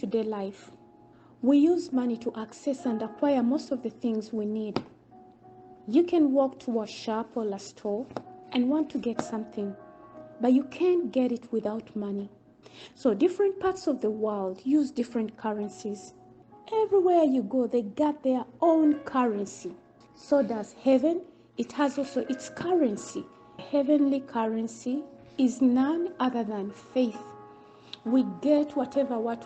day-to-day life, we use money to access and acquire most of the things we need. You can walk to a shop or a store and want to get something, but you can't get it without money. So different parts of the world use different currencies. Everywhere you go, they got their own currency. So does heaven. It has also its currency. Heavenly currency is none other than faith. We get what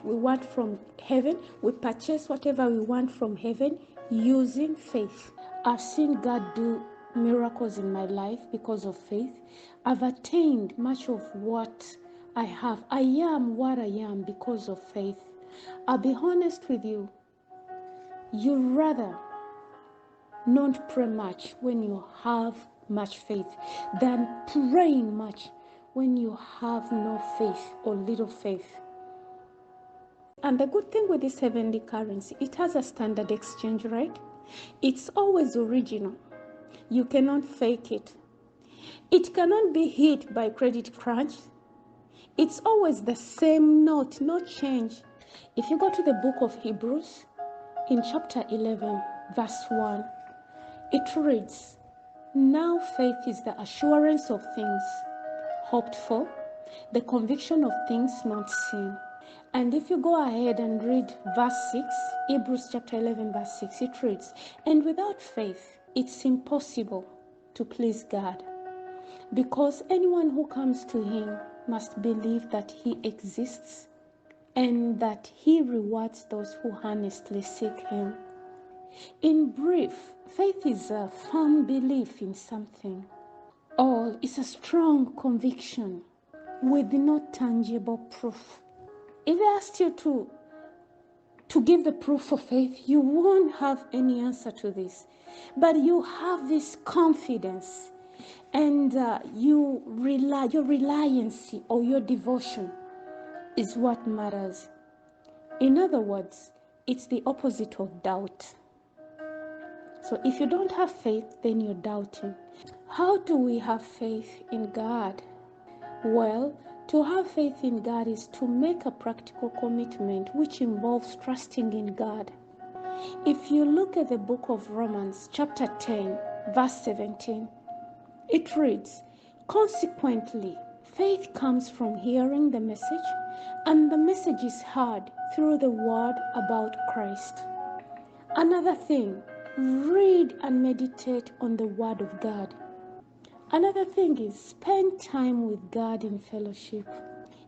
we want from heaven. We purchase whatever we want from heaven using faith. I've seen God do miracles in my life because of faith. I've attained much of what I have. I am what I am because of faith. I'll be honest with you. You'd rather not pray much when you have much faith than praying much when you have no faith or little faith. And the good thing with this heavenly currency, it has a standard exchange rate. It's always original. You cannot fake it. It cannot be hit by credit crunch. It's always the same note, no change. If you go to the book of Hebrews, in chapter 11, verse 1, it reads, "Now faith is the assurance of things hoped for, the conviction of things not seen." And if you go ahead and read verse 6, Hebrews chapter 11, verse 6, it reads, "And without faith, it's impossible to please God, because anyone who comes to him must believe that he exists and that he rewards those who earnestly seek him." In brief, faith is a firm belief in something, or it's a strong conviction with no tangible proof. If I asked you to give the proof of faith, you won't have any answer to this. But you have this confidence, and your reliance or your devotion is what matters. In other words, it's the opposite of doubt. So if you don't have faith, then you're doubting. How do we have faith in God? Well, to have faith in God is to make a practical commitment which involves trusting in God. If you look at the book of Romans, chapter 10, verse 17, it reads, "Consequently, faith comes from hearing the message, and the message is heard through the word about Christ." Another thing, read and meditate on the word of God. Another thing is spend time with God in fellowship.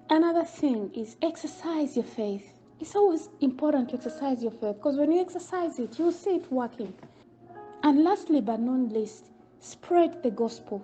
Another thing is exercise your faith. It's always important to exercise your faith, because when you exercise it, you'll see it working. And lastly but not least, spread the gospel.